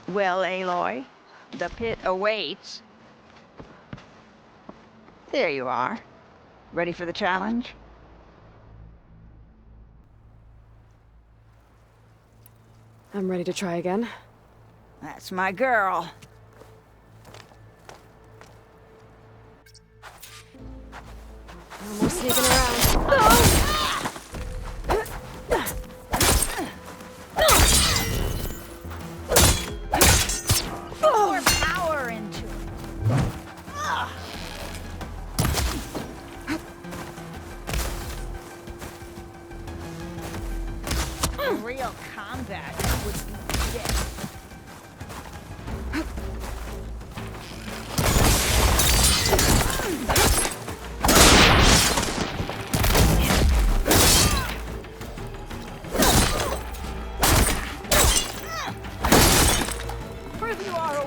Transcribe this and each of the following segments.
Well, Aloy, the pit awaits. There you are. Ready for the challenge? I'm ready to try again. That's my girl. No more sneaking around. More power into it. Real combat would be death. Prove you are a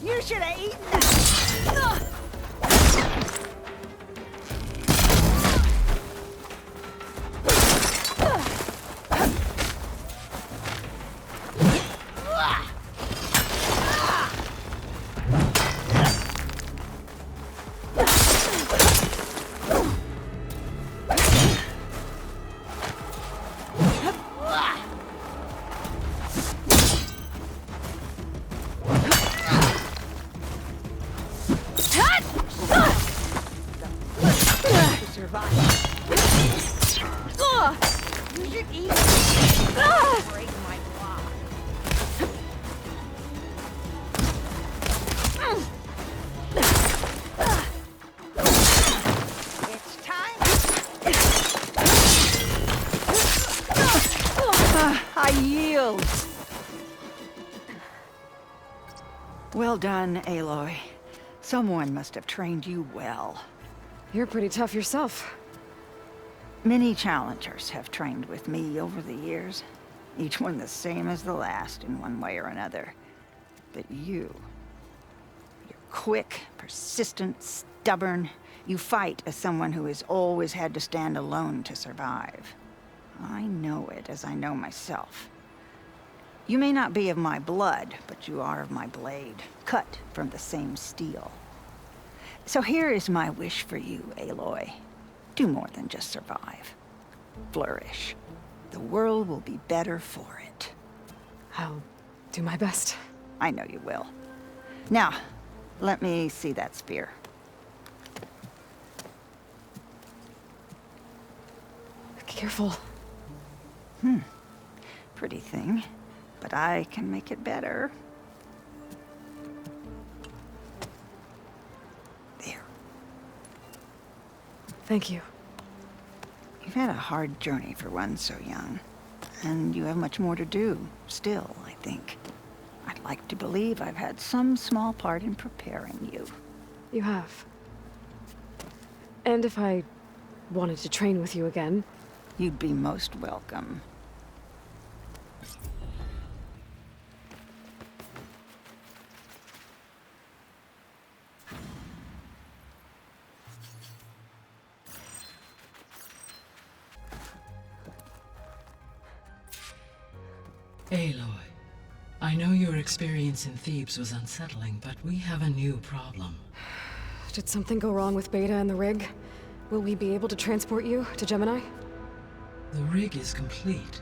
You should have eaten that. I yield. Well done, Aloy. Someone must have trained you well. You're pretty tough yourself. Many challengers have trained with me over the years. Each one the same as the last in one way or another. But you're quick, persistent, stubborn. You fight as someone who has always had to stand alone to survive. I know it as I know myself. You may not be of my blood, but you are of my blade, cut from the same steel. So here is my wish for you, Aloy. Do more than just survive. Flourish. The world will be better for it. I'll do my best. I know you will. Now, let me see that spear. Careful. Pretty thing, but I can make it better. There. Thank you. You've had a hard journey for one so young, and you have much more to do, still, I think. I'd like to believe I've had some small part in preparing you. You have. And if I wanted to train with you again... You'd be most welcome. Aloy, I know your experience in Thebes was unsettling, but we have a new problem. Did something go wrong with Beta and the rig? Will we be able to transport you to Gemini? The rig is complete.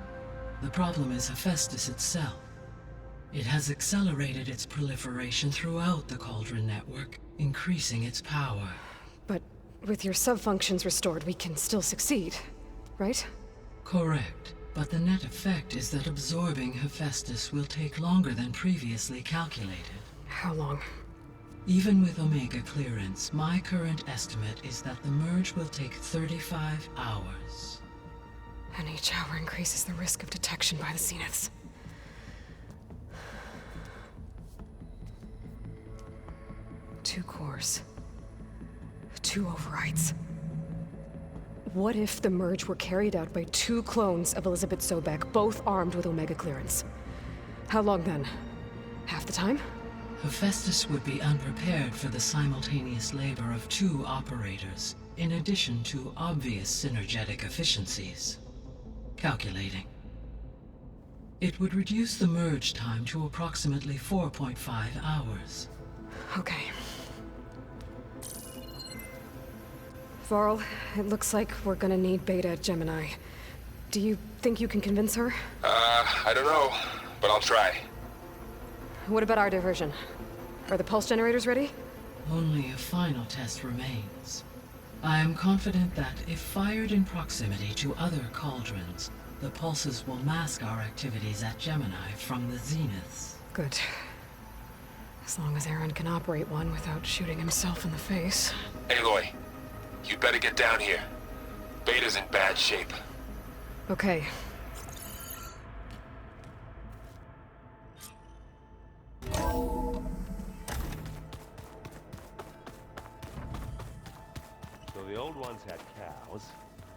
The problem is Hephaestus itself. It has accelerated its proliferation throughout the Cauldron network, increasing its power. But with your sub-functions restored, we can still succeed, right? Correct, but the net effect is that absorbing Hephaestus will take longer than previously calculated. How long? Even with Omega clearance, my current estimate is that the merge will take 35 hours. And each hour increases the risk of detection by the Zeniths. Two cores. Two overrides. What if the merge were carried out by two clones of Elizabeth Sobek, both armed with Omega clearance? How long then? Half the time? Hephaestus would be unprepared for the simultaneous labor of two operators, in addition to obvious synergetic efficiencies. Calculating. It would reduce the merge time to approximately 4.5 hours. Okay. Varl, it looks like we're gonna need Beta at Gemini. Do you think you can convince her? I don't know, but I'll try. What about our diversion? Are the pulse generators ready? Only a final test remains. I am confident that if fired in proximity to other cauldrons, the pulses will mask our activities at Gemini from the Zeniths. Good. As long as Aaron can operate one without shooting himself in the face. Aloy, you better get down here. Beta's in bad shape. Okay. So the old ones had cows,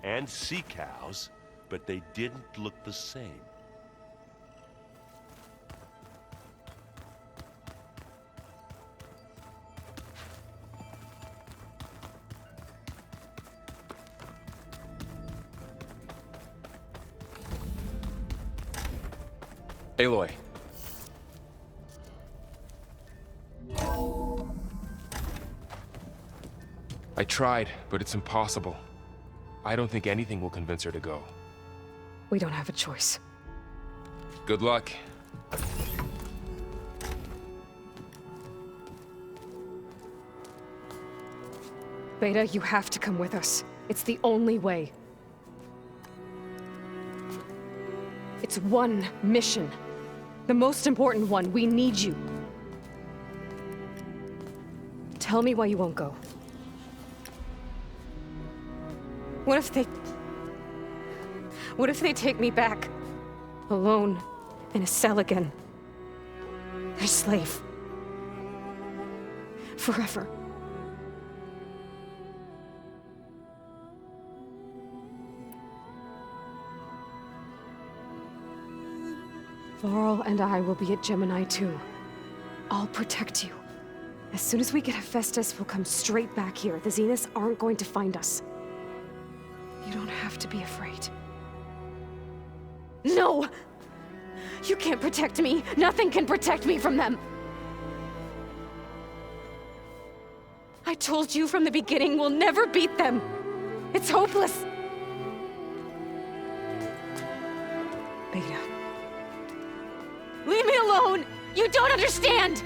and sea cows, but they didn't look the same. Aloy. I tried, but it's impossible. I don't think anything will convince her to go. We don't have a choice. Good luck. Beta, you have to come with us. It's the only way. It's one mission. The most important one. We need you. Tell me why you won't go. What if they take me back? Alone, in a cell again. Their slave. Forever. Varl and I will be at Gemini too. I'll protect you. As soon as we get Hephaestus, we'll come straight back here. The Zeniths aren't going to find us. You don't have to be afraid. No! You can't protect me. Nothing can protect me from them. I told you from the beginning we'll never beat them. It's hopeless. Beta. Leave me alone! You don't understand!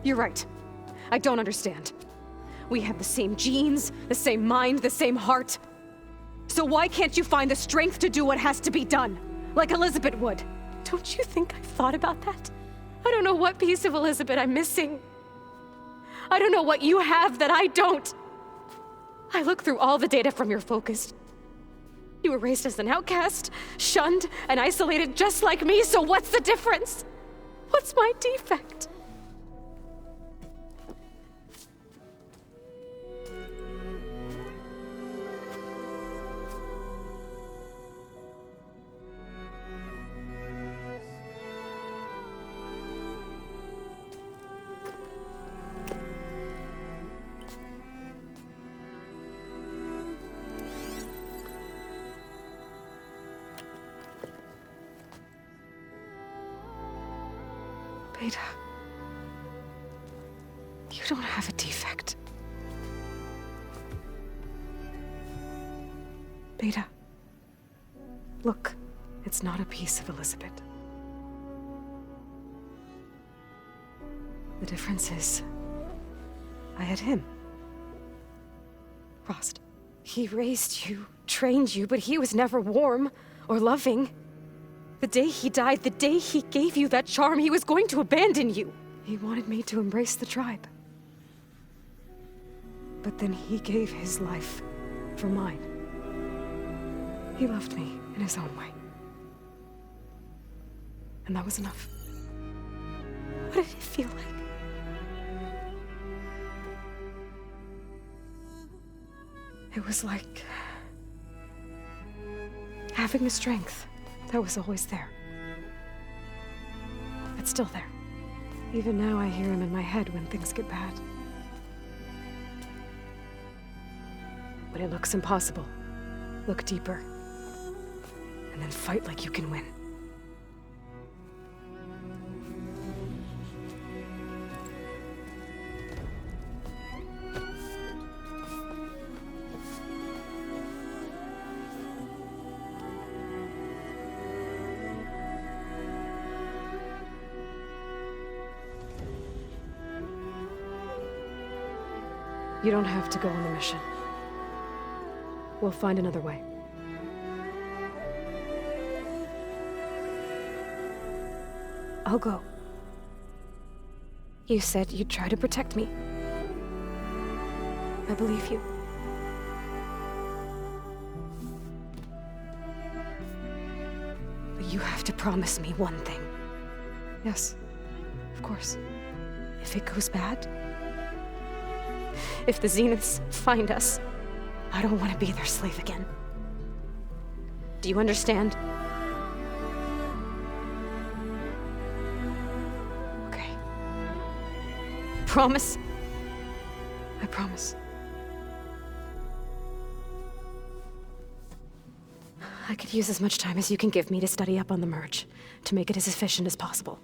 You're right. I don't understand. We have the same genes, the same mind, the same heart. So why can't you find the strength to do what has to be done? Like Elizabeth would. Don't you think I've thought about that? I don't know what piece of Elizabeth I'm missing. I don't know what you have that I don't. I look through all the data from your focus. You were raised as an outcast, shunned, and isolated just like me, so what's the difference? What's my defect? Beta, you don't have a defect. Beta, look, it's not a piece of Elizabeth. The difference is, I had him. Frost. He raised you, trained you, but he was never warm or loving. The day he died, the day he gave you that charm, he was going to abandon you. He wanted me to embrace the tribe. But then he gave his life for mine. He loved me in his own way. And that was enough. What did it feel like? It was like having the strength that was always there. It's still there. Even now I hear him in my head when things get bad. When it looks impossible, look deeper. And then fight like you can win. You don't have to go on the mission. We'll find another way. I'll go. You said you'd try to protect me. I believe you. But you have to promise me one thing. Yes, of course. If it goes bad, if the Zeniths find us, I don't want to be their slave again. Do you understand? Okay. Promise? I promise. I could use as much time as you can give me to study up on the merge, to make it as efficient as possible.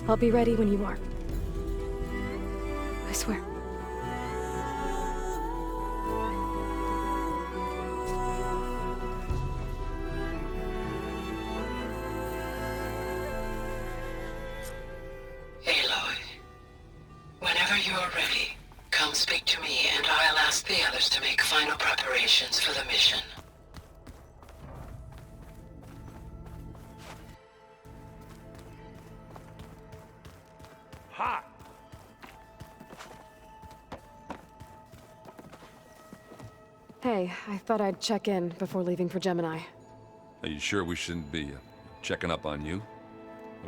I'll be ready when you are. I swear. Aloy, whenever you're ready, come speak to me and I'll ask the others to make final preparations for the mission. Hot! Hey, I thought I'd check in before leaving for Gemini. Are you sure we shouldn't be checking up on you?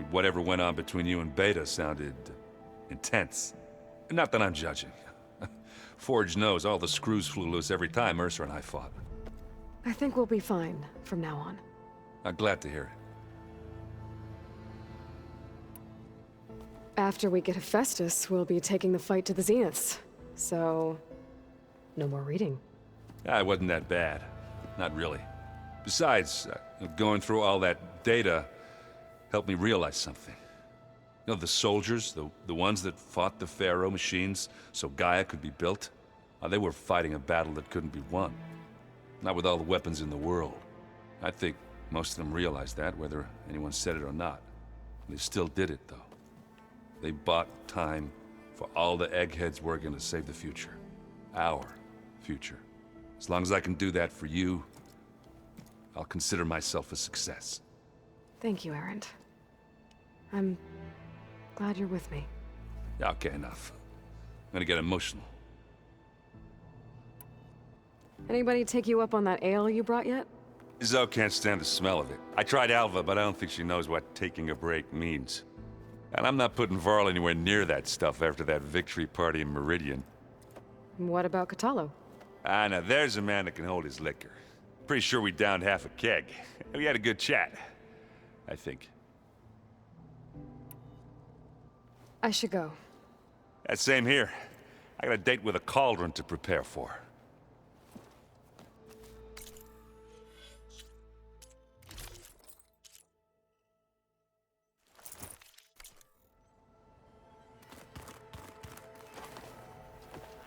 Whatever went on between you and Beta sounded intense. Not that I'm judging. Forge knows all the screws flew loose every time Mercer and I fought. I think we'll be fine from now on. I'm glad to hear it. After we get Hephaestus, we'll be taking the fight to the Zeniths. So, no more reading. It wasn't that bad. Not really. Besides, going through all that data helped me realize something. You know, the soldiers, the ones that fought the Pharaoh machines so Gaia could be built, they were fighting a battle that couldn't be won. Not with all the weapons in the world. I think most of them realized that, whether anyone said it or not. They still did it, though. They bought time for all the eggheads working to save the future. Our future. As long as I can do that for you, I'll consider myself a success. Thank you, Erend. I'm glad you're with me. Yeah, okay, enough. I'm gonna get emotional. Anybody take you up on that ale you brought yet? Izzo can't stand the smell of it. I tried Alva, but I don't think she knows what taking a break means. And I'm not putting Varl anywhere near that stuff after that victory party in Meridian. What about Catalo? Now there's a man that can hold his liquor. Pretty sure we downed half a keg. We had a good chat, I think. I should go. Same here. I got a date with a cauldron to prepare for.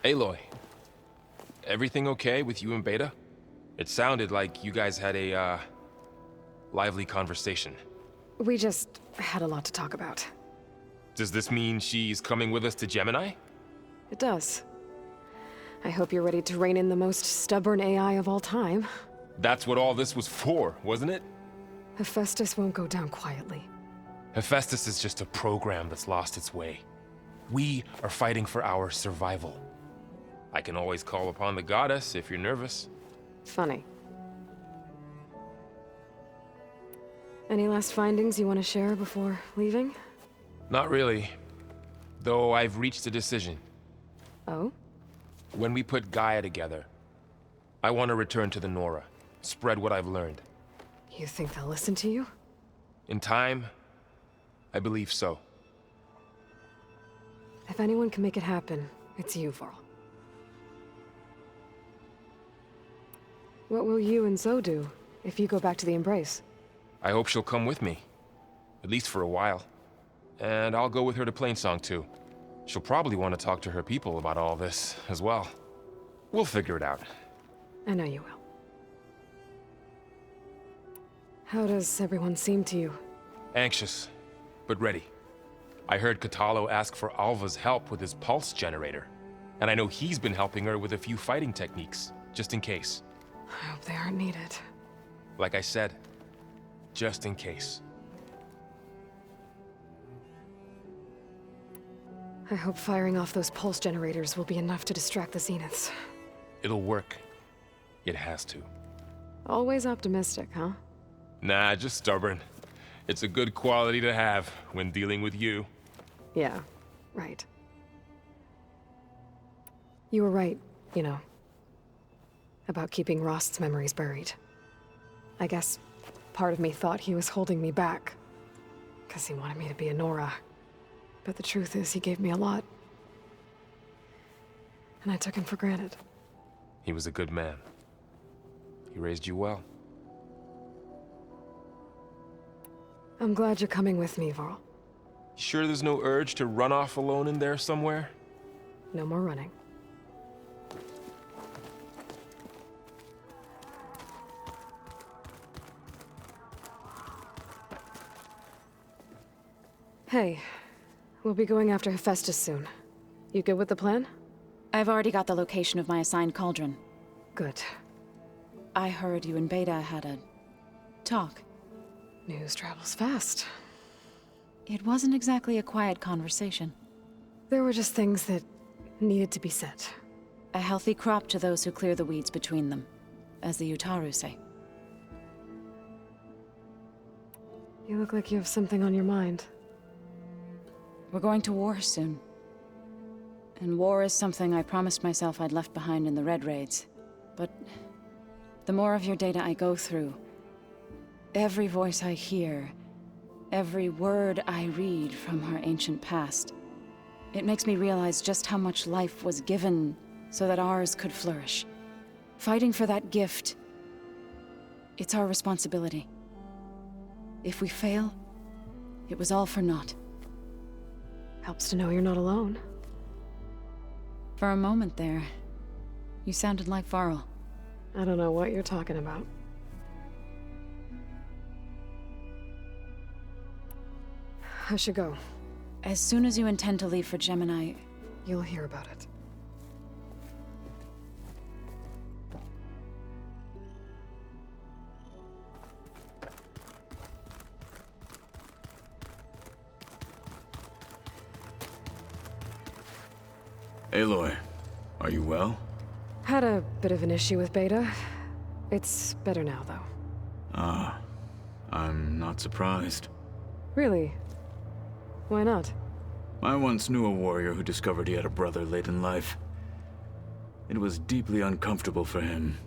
Aloy, everything okay with you and Beta? It sounded like you guys had a, lively conversation. We just had a lot to talk about. Does this mean she's coming with us to Gemini? It does. I hope you're ready to rein in the most stubborn AI of all time. That's what all this was for, wasn't it? Hephaestus won't go down quietly. Hephaestus is just a program that's lost its way. We are fighting for our survival. I can always call upon the goddess if you're nervous. Funny. Any last findings you want to share before leaving? Not really. Though I've reached a decision. Oh? When we put Gaia together, I want to return to the Nora. Spread what I've learned. You think they'll listen to you? In time, I believe so. If anyone can make it happen, it's you, Varl. What will you and Zoe do if you go back to the Embrace? I hope she'll come with me. At least for a while. And I'll go with her to Plainsong too. She'll probably want to talk to her people about all this as well. We'll figure it out. I know you will. How does everyone seem to you? Anxious, but ready. I heard Katalo ask for Alva's help with his pulse generator. And I know he's been helping her with a few fighting techniques, just in case. I hope they aren't needed. Like I said, just in case. I hope firing off those pulse generators will be enough to distract the Zeniths. It'll work. It has to. Always optimistic, huh? Nah, just stubborn. It's a good quality to have when dealing with you. Yeah, right. You were right, you know. About keeping Rost's memories buried. I guess part of me thought he was holding me back. 'Cause he wanted me to be a Nora. But the truth is, he gave me a lot. And I took him for granted. He was a good man. He raised you well. I'm glad you're coming with me, Varl. You sure there's no urge to run off alone in there somewhere? No more running. Hey, we'll be going after Hephaestus soon. You good with the plan? I've already got the location of my assigned cauldron. Good. I heard you and Beta had a talk. News travels fast. It wasn't exactly a quiet conversation. There were just things that needed to be said. A healthy crop to those who clear the weeds between them, as the Utaru say. You look like you have something on your mind. We're going to war soon. And war is something I promised myself I'd left behind in the Red Raids. But the more of your data I go through, every voice I hear, every word I read from her ancient past, it makes me realize just how much life was given so that ours could flourish. Fighting for that gift, it's our responsibility. If we fail, it was all for naught. Helps to know you're not alone. For a moment there, you sounded like Varl. I don't know what you're talking about. I should go. As soon as you intend to leave for Gemini, You'll hear about it. Aloy, are you well? Had a bit of an issue with Beta. It's better now, though. Ah, I'm not surprised. Really? Why not? I once knew a warrior who discovered he had a brother late in life. It was deeply uncomfortable for him.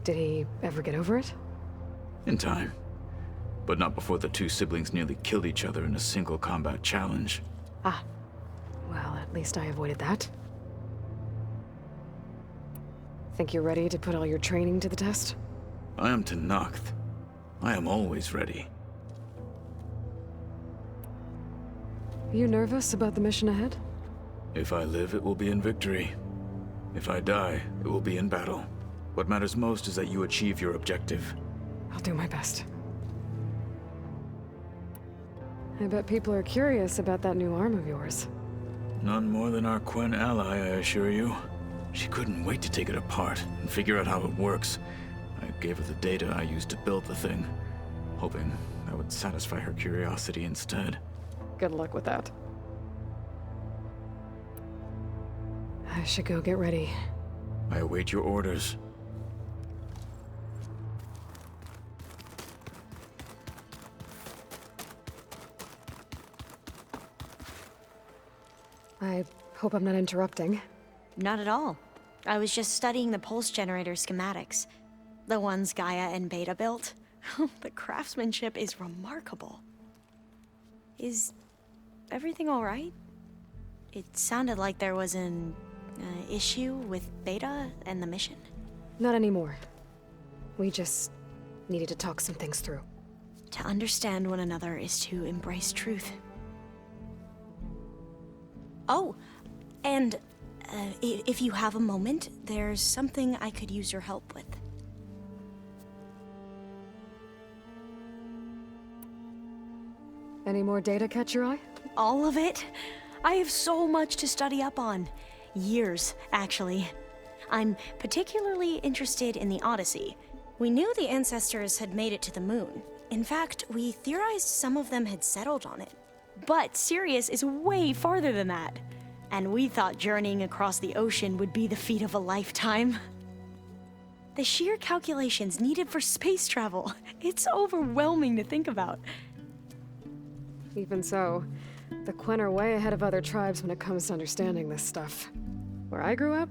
Did he ever get over it? In time. But not before the two siblings nearly killed each other in a single combat challenge. Ah. Well, at least I avoided that. Think you're ready to put all your training to the test? I am Tenaz. I am always ready. You nervous about the mission ahead? If I live, it will be in victory. If I die, it will be in battle. What matters most is that you achieve your objective. I'll do my best. I bet people are curious about that new arm of yours. None more than our Quen ally, I assure you. She couldn't wait to take it apart and figure out how it works. I gave her the data I used to build the thing, hoping that would satisfy her curiosity instead. Good luck with that. I should go get ready. I await your orders. I hope I'm not interrupting. Not at all. I was just studying the pulse generator schematics. The ones Gaia and Beta built. The craftsmanship is remarkable. Is everything all right? It sounded like there was an issue with Beta and the mission. Not anymore. We just needed to talk some things through. To understand one another is to embrace truth. Oh, and if you have a moment, there's something I could use your help with. Any more data catch your eye? All of it? I have so much to study up on. Years, actually. I'm particularly interested in the Odyssey. We knew the ancestors had made it to the moon. In fact, we theorized some of them had settled on it. But Sirius is way farther than that. And we thought journeying across the ocean would be the feat of a lifetime. The sheer calculations needed for space travel, it's overwhelming to think about. Even so, the Quen are way ahead of other tribes when it comes to understanding this stuff. Where I grew up,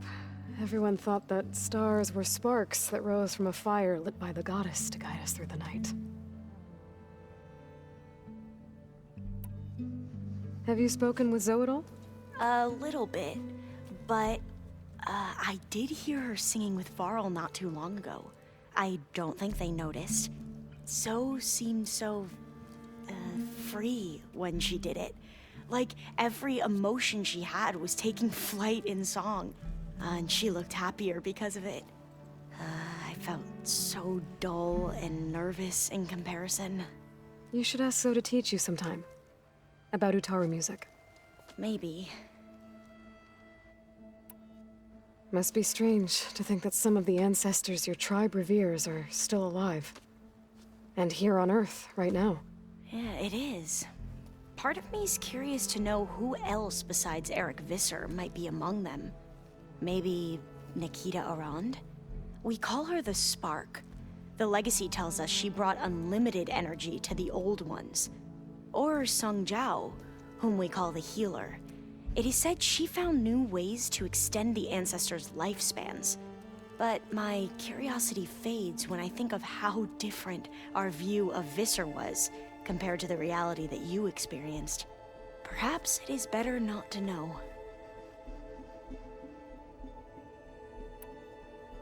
everyone thought that stars were sparks that rose from a fire lit by the goddess to guide us through the night. Have you spoken with Zoe at all? A little bit, but I did hear her singing with Varl not too long ago. I don't think they noticed. Zoe seemed so free when she did it. Like every emotion she had was taking flight in song. And she looked happier because of it. I felt so dull and nervous in comparison. You should ask Zoe to teach you sometime. About Utaru music. Maybe. Must be strange to think that some of the ancestors your tribe reveres are still alive. And here on Earth, right now. Yeah, it is. Part of me's curious to know who else besides Eric Visser might be among them. Maybe Nikita Arand? We call her the Spark. The legacy tells us she brought unlimited energy to the old ones. Or Sung Jiao, whom we call the Healer. It is said she found new ways to extend the ancestors' lifespans. But my curiosity fades when I think of how different our view of Visser was compared to the reality that you experienced. Perhaps it is better not to know.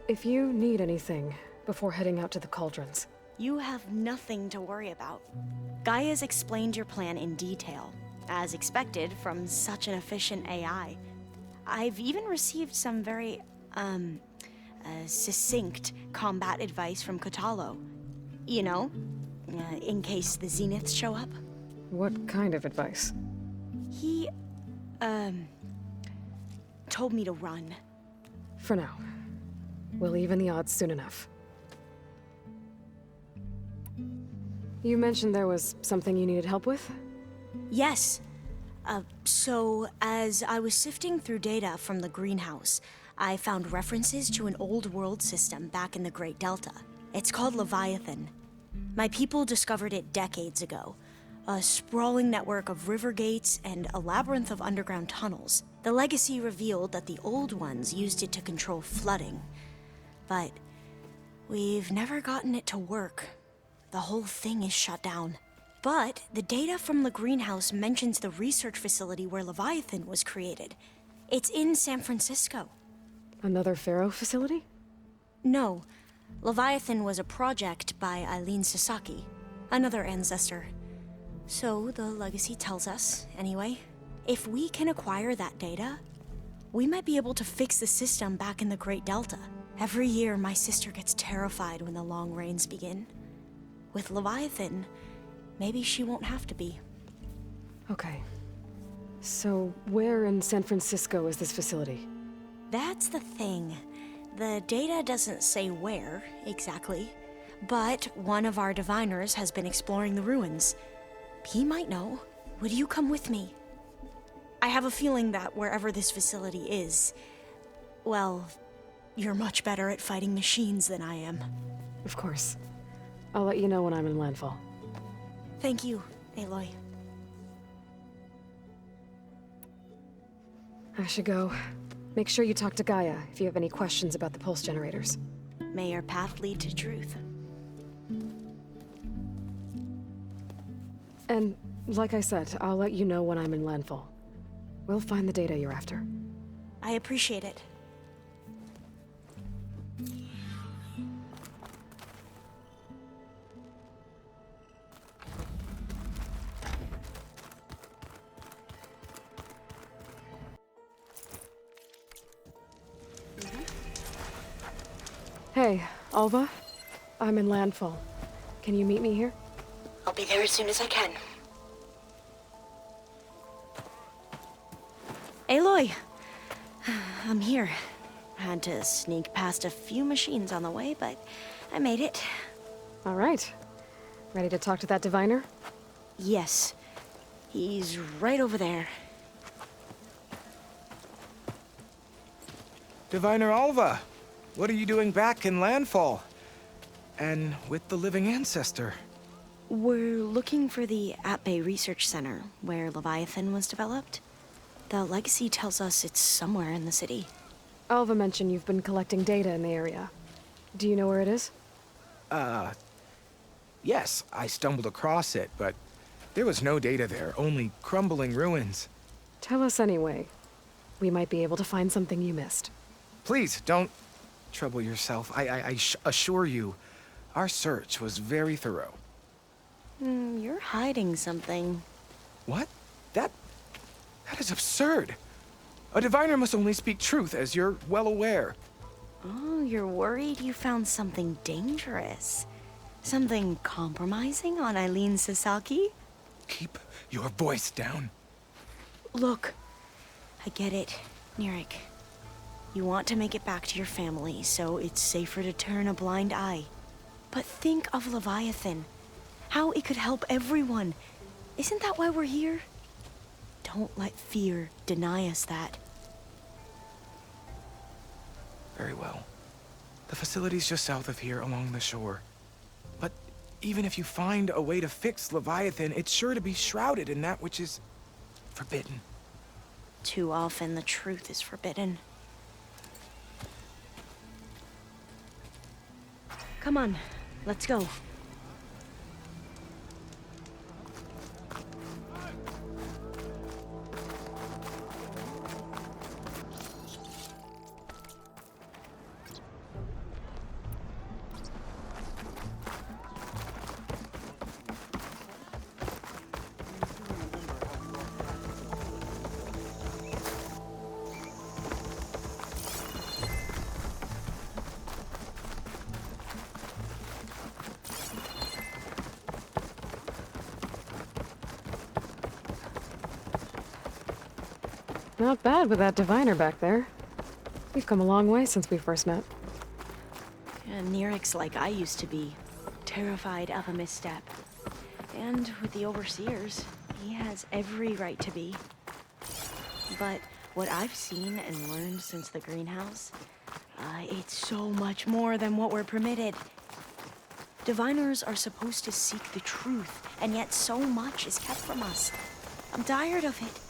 If you need anything before heading out to the cauldrons. You have nothing to worry about. Gaia's explained your plan in detail, as expected from such an efficient AI. I've even received some very, succinct combat advice from Kotalo. You know, in case the Zeniths show up. What kind of advice? He, told me to run. For now. We'll even the odds soon enough. You mentioned there was something you needed help with? Yes. So, as I was sifting through data from the greenhouse, I found references to an old world system back in the Great Delta. It's called Leviathan. My people discovered it decades ago. A sprawling network of river gates and a labyrinth of underground tunnels. The legacy revealed that the old ones used it to control flooding. But we've never gotten it to work. The whole thing is shut down. But the data from the greenhouse mentions the research facility where Leviathan was created. It's in San Francisco. Another Pharaoh facility? No. Leviathan was a project by Eileen Sasaki, another ancestor. So the legacy tells us, anyway. If we can acquire that data, we might be able to fix the system back in the Great Delta. Every year, my sister gets terrified when the long rains begin. With Leviathan, maybe she won't have to be. Okay. So, where in San Francisco is this facility? That's the thing. The data doesn't say where, exactly. But one of our diviners has been exploring the ruins. He might know. Would you come with me? I have a feeling that wherever this facility is, well, you're much better at fighting machines than I am. Of course. I'll let you know when I'm in landfall. Thank you, Aloy. I should go. Make sure you talk to Gaia if you have any questions about the pulse generators. May your path lead to truth. And, like I said, I'll let you know when I'm in landfall. We'll find the data you're after. I appreciate it. Hey, Alva. I'm in landfall. Can you meet me here? I'll be there as soon as I can. Aloy! I'm here. Had to sneak past a few machines on the way, but I made it. All right. Ready to talk to that diviner? Yes. He's right over there. Diviner Alva, what are you doing back in Landfall? And with the living ancestor? We're looking for the At-Bay Research Center, where Leviathan was developed. The legacy tells us it's somewhere in the city. Alva mentioned you've been collecting data in the area. Do you know where it is? Yes, I stumbled across it, but there was no data there, only crumbling ruins. Tell us anyway. We might be able to find something you missed. Please, don't trouble yourself. I assure you, our search was very thorough. You're hiding something. What? That is absurd. A diviner must only speak truth, as you're well aware. Oh, you're worried you found something dangerous? Something compromising on Eileen Sasaki? Keep your voice down. Look, I get it, Nirik. You want to make it back to your family, so it's safer to turn a blind eye. But think of Leviathan. How it could help everyone. Isn't that why we're here? Don't let fear deny us that. Very well. The facility's just south of here, along the shore. But even if you find a way to fix Leviathan, it's sure to be shrouded in that which is forbidden. Too often the truth is forbidden. Come on, let's go. Not bad with that diviner back there. We've come a long way since we first met. And Nirik's like I used to be, terrified of a misstep. And with the overseers, he has every right to be. But what I've seen and learned since the greenhouse, it's so much more than what we're permitted. Diviners are supposed to seek the truth, and yet so much is kept from us. I'm tired of it.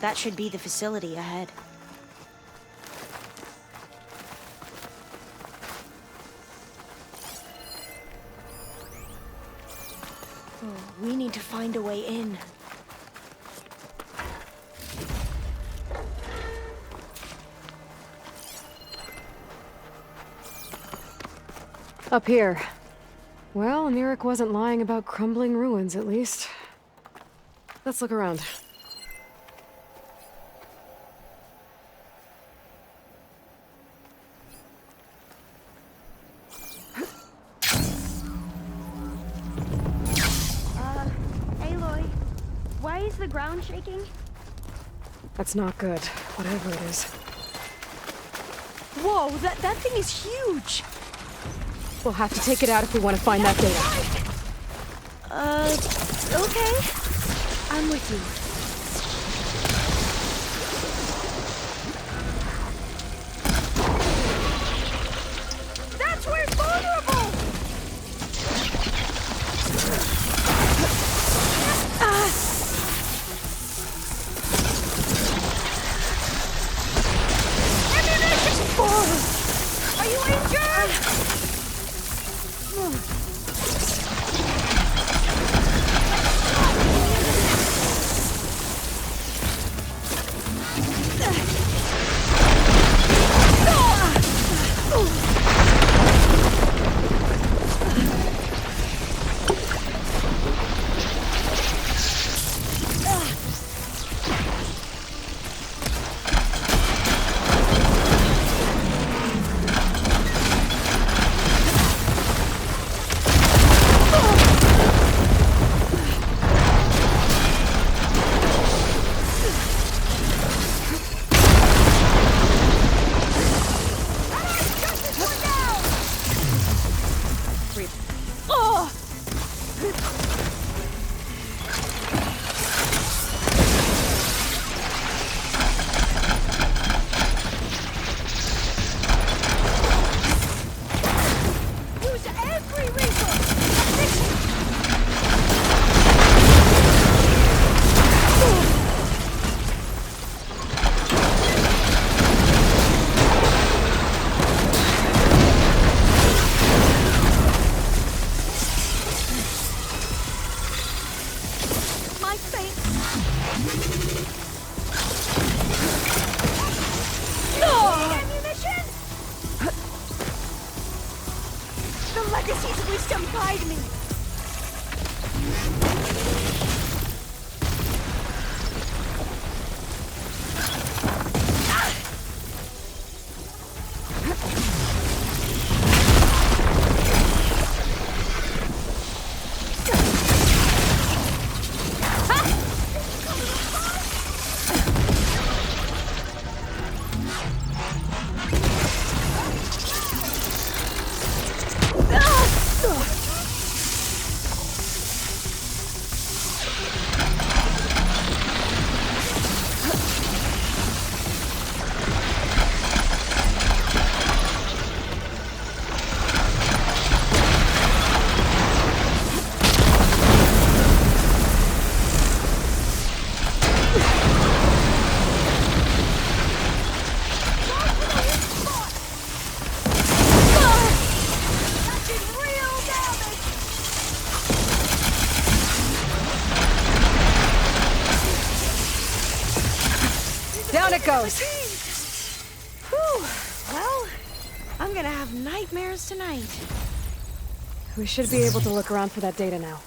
That should be the facility ahead. Oh, we need to find a way in. Up here. Well, Mirik wasn't lying about crumbling ruins, at least. Let's look around. Aloy, why is the ground shaking? That's not good, whatever it is. Whoa, that thing is huge! We'll have to take it out if we want to find that data. Okay. I'm with you. That's where it's vulnerable! Ammunition! Are you injured? Down it goes. Whew. Well, I'm gonna have nightmares tonight. We should be able to look around for that data now.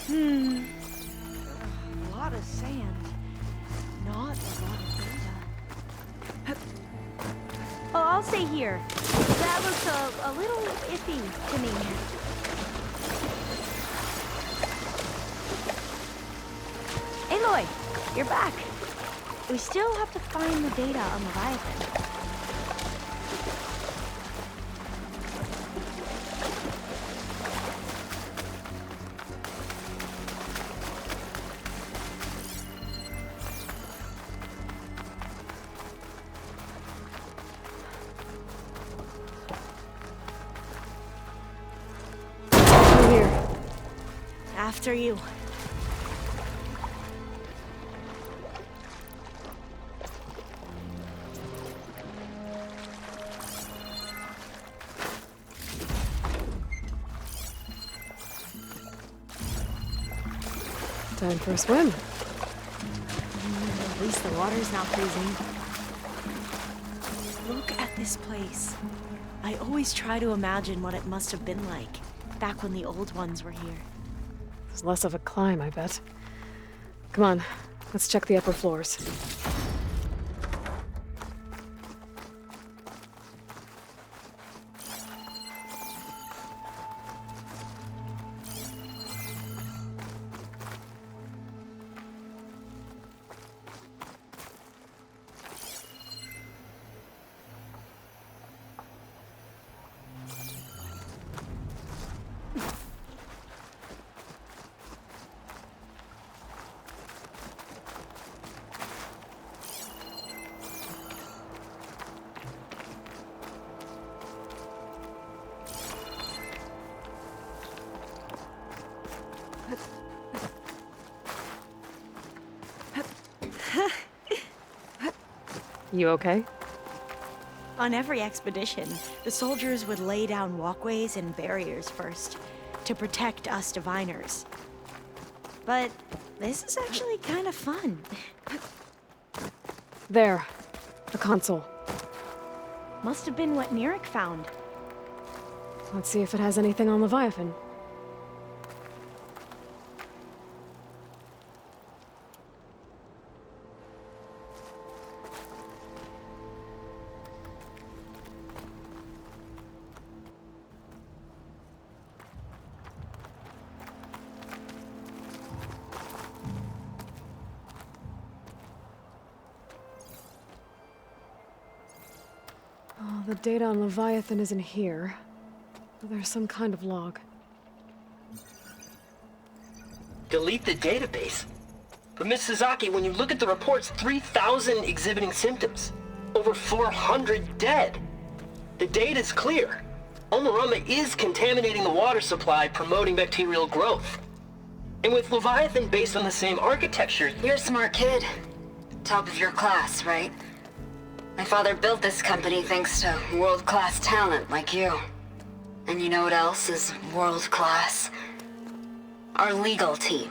A lot of sand. Not a lot of data. Oh, I'll stay here. That looks a little iffy to me. Aloy, you're back. We still have to find the data on Leviathan. After you. Time for a swim. At least the water's not freezing. Look at this place. I always try to imagine what it must have been like back when the old ones were here. It's less of a climb, I bet. Come on, let's check the upper floors. You okay? On every expedition, the soldiers would lay down walkways and barriers first to protect us diviners. But this is actually kind of fun. There. The console. Must have been what Neric found. Let's see if it has anything on Leviathan. The data on Leviathan isn't here. There's some kind of log. Delete the database? But Miss Sasaki, when you look at the reports, 3,000 exhibiting symptoms. Over 400 dead. The data's clear. Omarama is contaminating the water supply, promoting bacterial growth. And with Leviathan based on the same architecture... You're a smart kid. Top of your class, right? My father built this company thanks to world-class talent like you. And you know what else is world-class? Our legal team.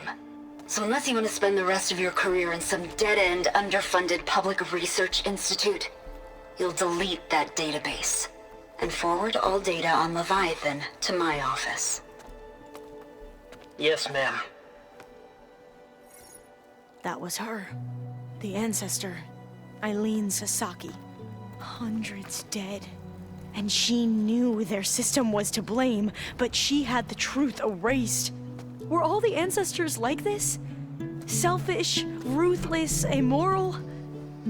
So unless you want to spend the rest of your career in some dead-end, underfunded public research institute, you'll delete that database and forward all data on Leviathan to my office. Yes, ma'am. That was her. The ancestor. Eileen Sasaki. Hundreds dead. And she knew their system was to blame, but she had the truth erased. Were all the ancestors like this? Selfish, ruthless, immoral?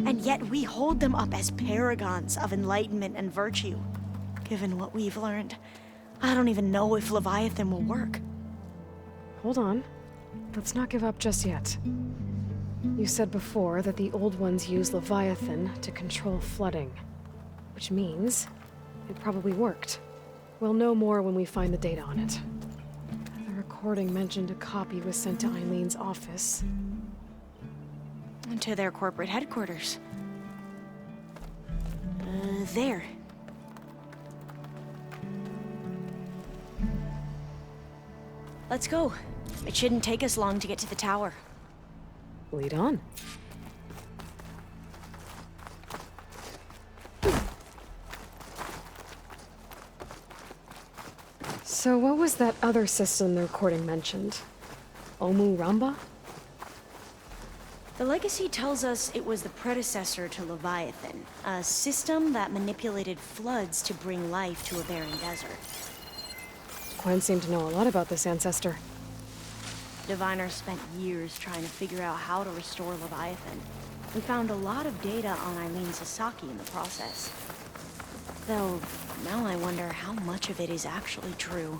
And yet we hold them up as paragons of enlightenment and virtue. Given what we've learned, I don't even know if Leviathan will work. Hold on. Let's not give up just yet. You said before that the old ones use Leviathan to control flooding. Which means it probably worked. We'll know more when we find the data on it. The recording mentioned a copy was sent to Eileen's office. And to their corporate headquarters. There. Let's go. It shouldn't take us long to get to the tower. Lead on. So what was that other system the recording mentioned? Omu Ramba? The legacy tells us it was the predecessor to Leviathan, a system that manipulated floods to bring life to a barren desert. Quen seemed to know a lot about this ancestor. Diviners spent years trying to figure out how to restore Leviathan. We found a lot of data on Eileen Sasaki in the process. Though, now I wonder how much of it is actually true.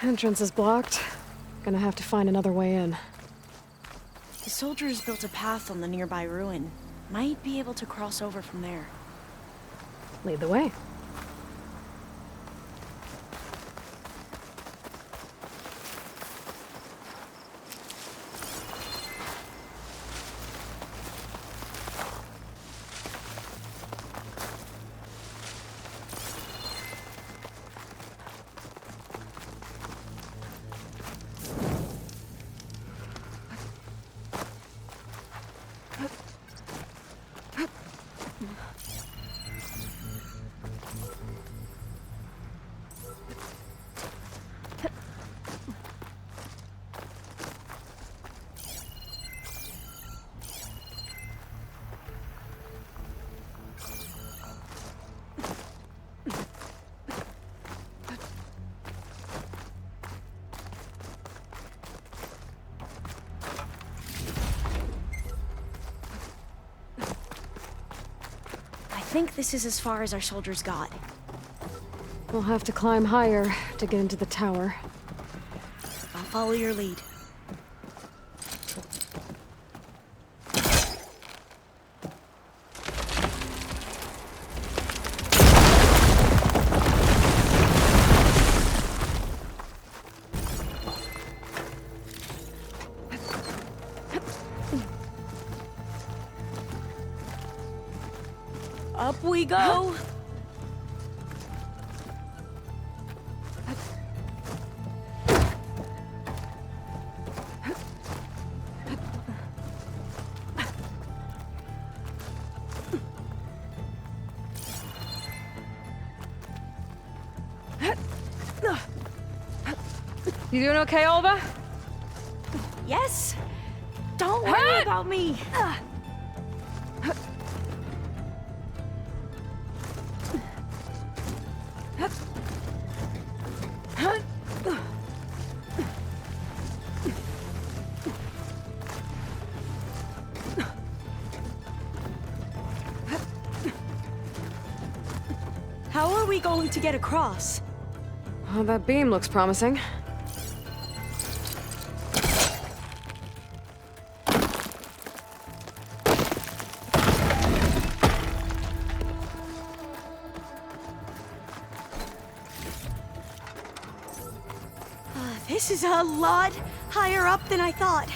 Entrance is blocked. Gonna have to find another way in. The soldiers built a path on the nearby ruin. Might be able to cross over from there. Lead the way. I think this is as far as our soldiers got. We'll have to climb higher to get into the tower. I'll follow your lead. Up we go! You doing okay, Alva? Yes! Don't worry about me! How are we going to get across? Oh, that beam looks promising. This is a lot higher up than I thought.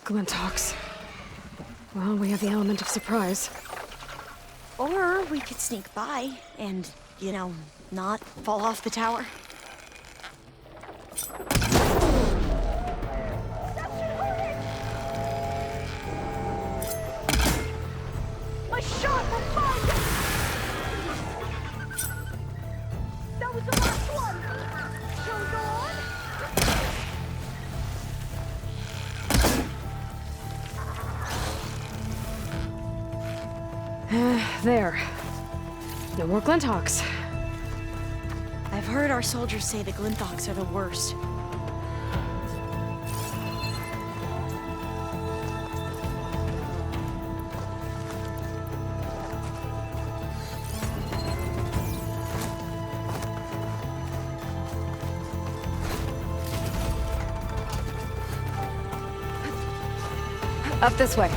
Glintox. Well, we have the element of surprise. Or we could sneak by and, you know, not fall off the tower. My shot will find it! That was the last one! Shall we go on? There. No more Glintox. I've heard our soldiers say the Glintox are the worst. Up this way.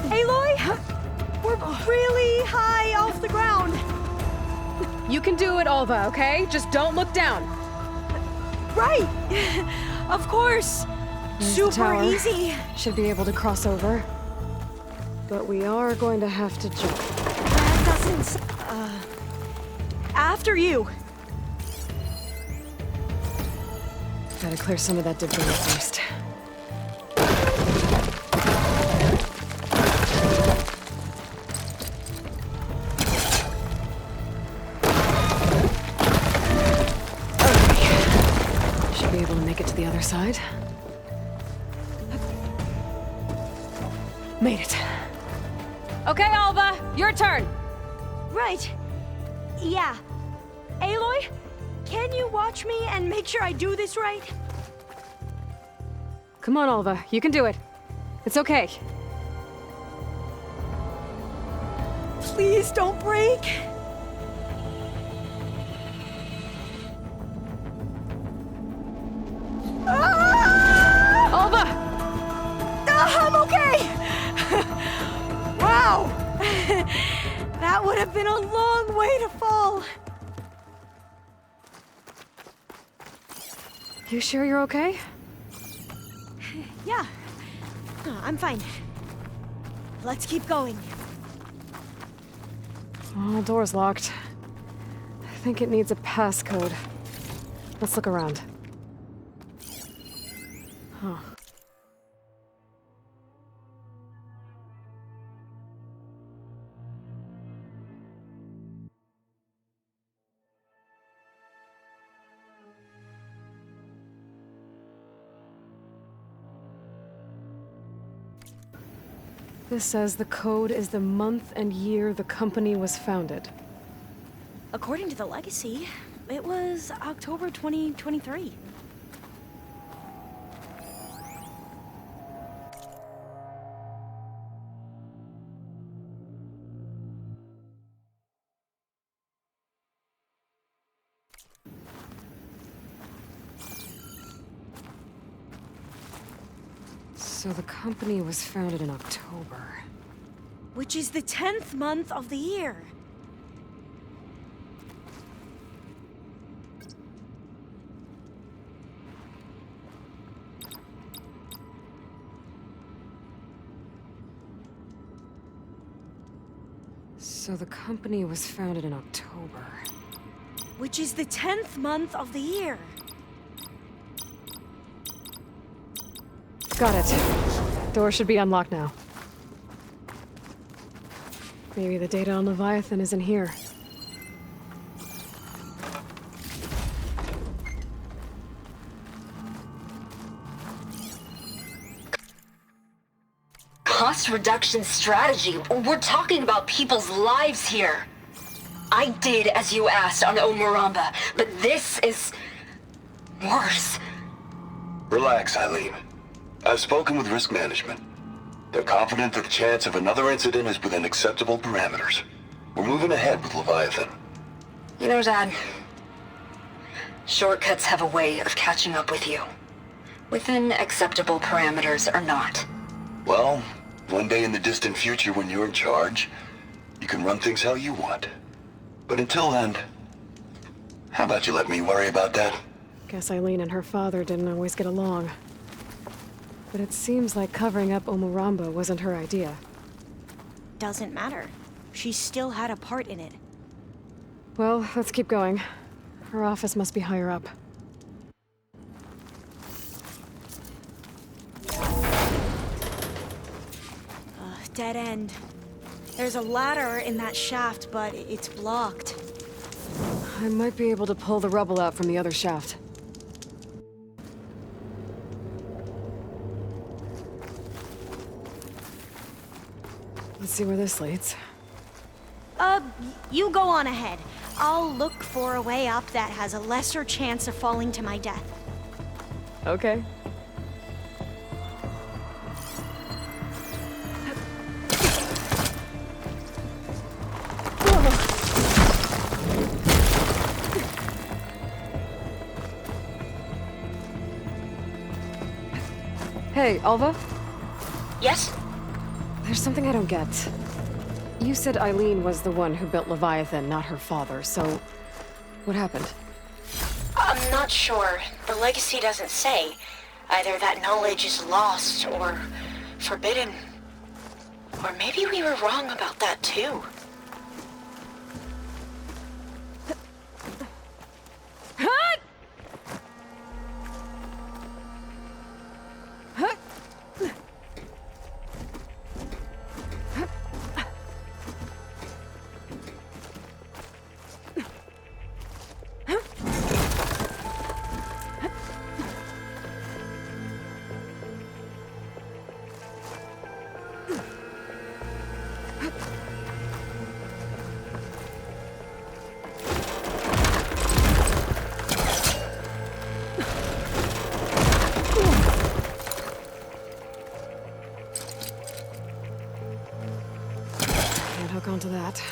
Aloy? We're really high off the ground. You can do it, Alva, okay? Just don't look down. Right! Of course! There's the Super tower. easy! Should be able to cross over. But we are going to have to jump. That doesn't... After you! Gotta clear some of that debris first. Should be able to make it to the other side. Made it. Okay, Alva, your turn. Right. Yeah. Aloy, can you watch me and make sure I do this right? Come on, Alva, you can do it. It's okay. Please don't break. Alva! I'm okay! Wow! That would have been a long way to fall. You sure you're okay? Yeah. I'm fine. Let's keep going. Oh, door's locked. I think it needs a passcode. Let's look around. Huh. This says the code is the month and year the company was founded. According to the legacy, it was October 2023. So the company was founded in October. Which is the 10th month of the year. So the company was founded in October. Which is the 10th month of the year. Got it. Door should be unlocked now. Maybe the data on Leviathan is in here. Cost reduction strategy. We're talking about people's lives here. I did as you asked on Omuramba, but this is worse. Relax, Eileen. I've spoken with risk management. They're confident that the chance of another incident is within acceptable parameters. We're moving ahead with Leviathan. You know, Dad, shortcuts have a way of catching up with you. Within acceptable parameters or not. Well, one day in the distant future when you're in charge, you can run things how you want. But until then, how about you let me worry about that? Guess Eileen and her father didn't always get along. But it seems like covering up Omuramba wasn't her idea. Doesn't matter. She still had a part in it. Well, let's keep going. Her office must be higher up. Dead end. There's a ladder in that shaft, but it's blocked. I might be able to pull the rubble out from the other shaft. Let's see where this leads. You go on ahead. I'll look for a way up that has a lesser chance of falling to my death. Okay. Hey, Alva? Yes? There's something I don't get. You said Eileen was the one who built Leviathan, not her father, so what happened? I'm not sure. The legacy doesn't say. Either that knowledge is lost or forbidden. Or maybe we were wrong about that too. Can't hook onto that.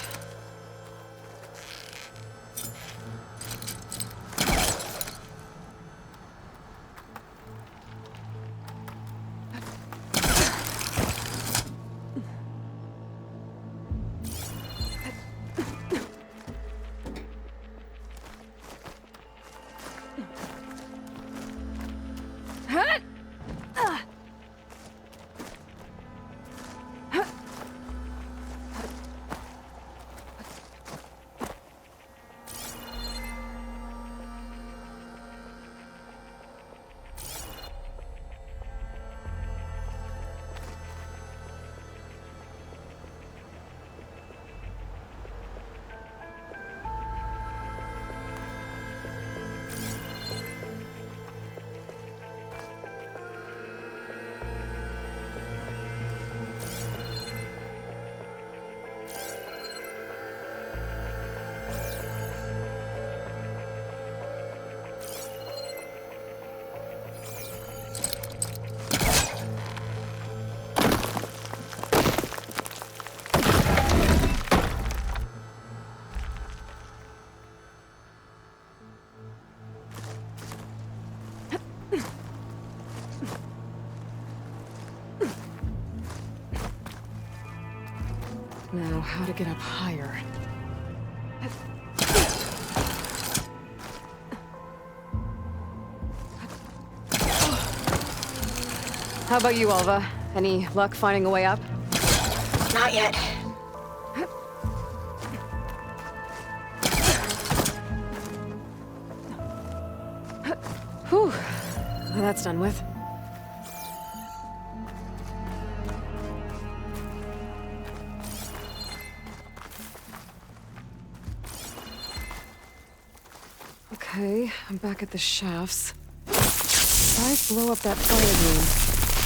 Now, how to get up higher? How about you, Alva? Any luck finding a way up? Not yet. Whew. Well, that's done with. Okay, I'm back at the shafts. If I blow up that fire room,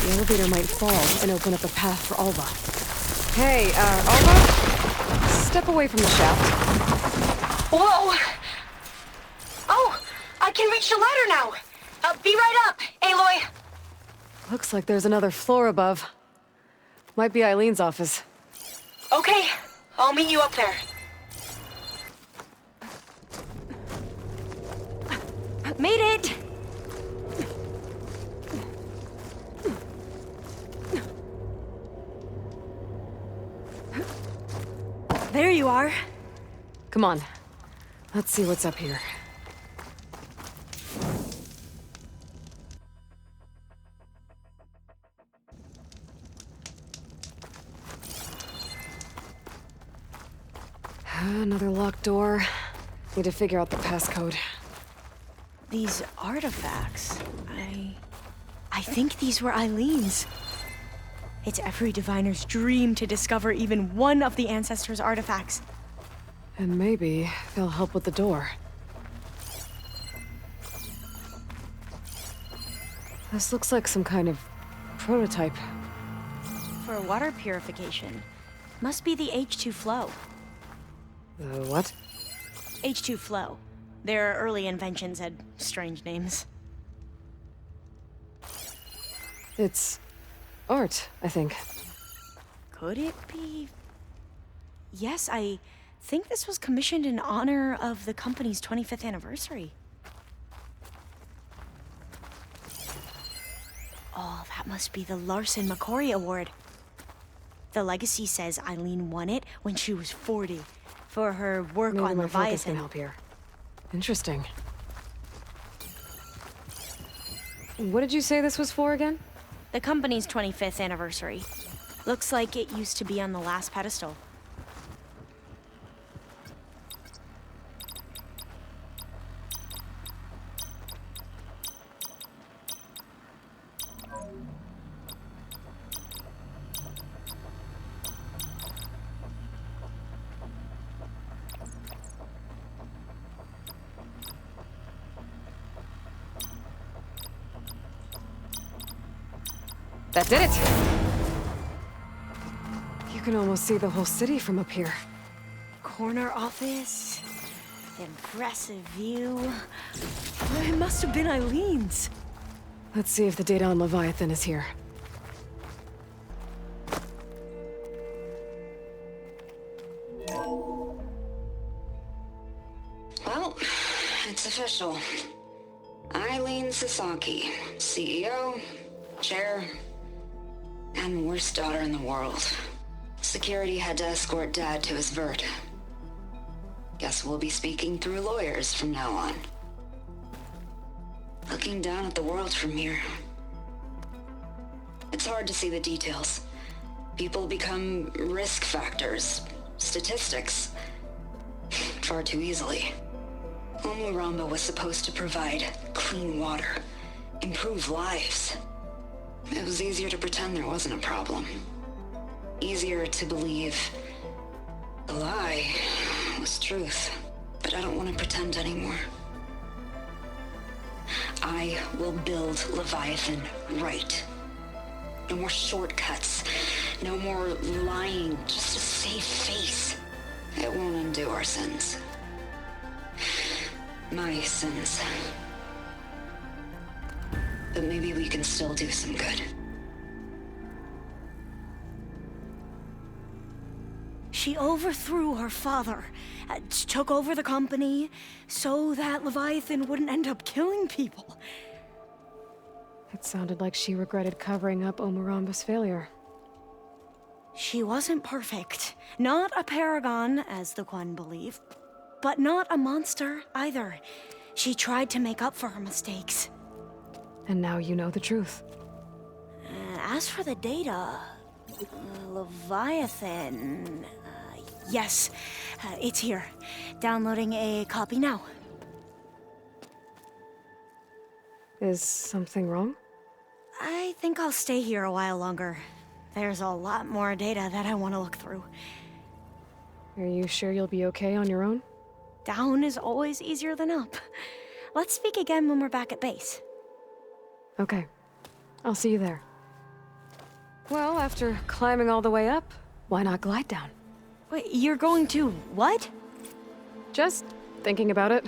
the elevator might fall and open up a path for Alva. Hey, Alva? Step away from the shaft. Whoa! Oh, I can reach the ladder now. Be right up, Aloy. Looks like there's another floor above. Might be Eileen's office. Okay, I'll meet you up there. Made it! There you are. Come on. Let's see what's up here. Another locked door. Need to figure out the passcode. These artifacts, I think these were Eileen's. It's every diviner's dream to discover even one of the ancestors' artifacts. And maybe they'll help with the door. This looks like some kind of prototype. For water purification. Must be the H2 flow. The what? H2 flow. Their early inventions had strange names. It's art, I think. Could it be? Yes, I think this was commissioned in honor of the company's 25th anniversary. Oh, that must be the Larson McCory Award. The legacy says Eileen won it when she was 40 for her work Maybe on my focus can Leviathan. help here. Interesting. What did you say this was for again? The company's 25th anniversary. Looks like it used to be on the last pedestal. That did it! You can almost see the whole city from up here. Corner office, Impressive view. It must have been Eileen's. Let's see if the data on Leviathan is here. Well, it's official. Eileen Sasaki, CEO, chair, and worst daughter in the world. Security had to escort Dad to his vert. Guess we'll be speaking through lawyers from now on. Looking down at the world from here. It's hard to see the details. People become risk factors, statistics, far too easily. Omuramba was supposed to provide clean water, improve lives. It was easier to pretend there wasn't a problem. Easier to believe the lie was truth. But I don't want to pretend anymore. I will build Leviathan right. No more shortcuts. No more lying just to save face. It won't undo our sins. My sins. But maybe we can still do some good. She overthrew her father, took over the company, so that Leviathan wouldn't end up killing people. It sounded like she regretted covering up Omuramba's failure. She wasn't perfect. Not a paragon, as the Quen believe, but not a monster either. She tried to make up for her mistakes. And now you know the truth. As for the data, Leviathan... yes, it's here. Downloading a copy now. Is something wrong? I think I'll stay here a while longer. There's a lot more data that I want to look through. Are you sure you'll be okay on your own? Down is always easier than up. Let's speak again when we're back at base. Okay. I'll see you there. Well, after climbing all the way up, why not glide down? Wait, you're going to what? Just thinking about it.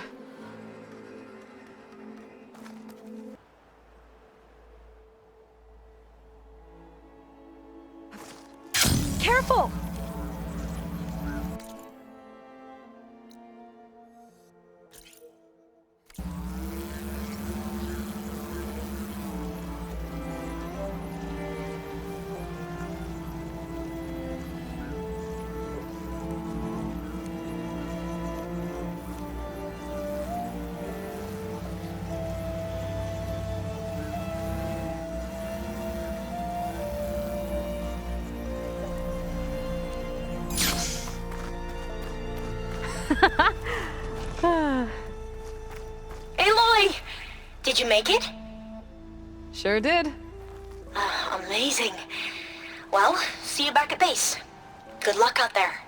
Careful! Aloy! Did you make it? Sure did. Amazing. Well, see you back at base. Good luck out there.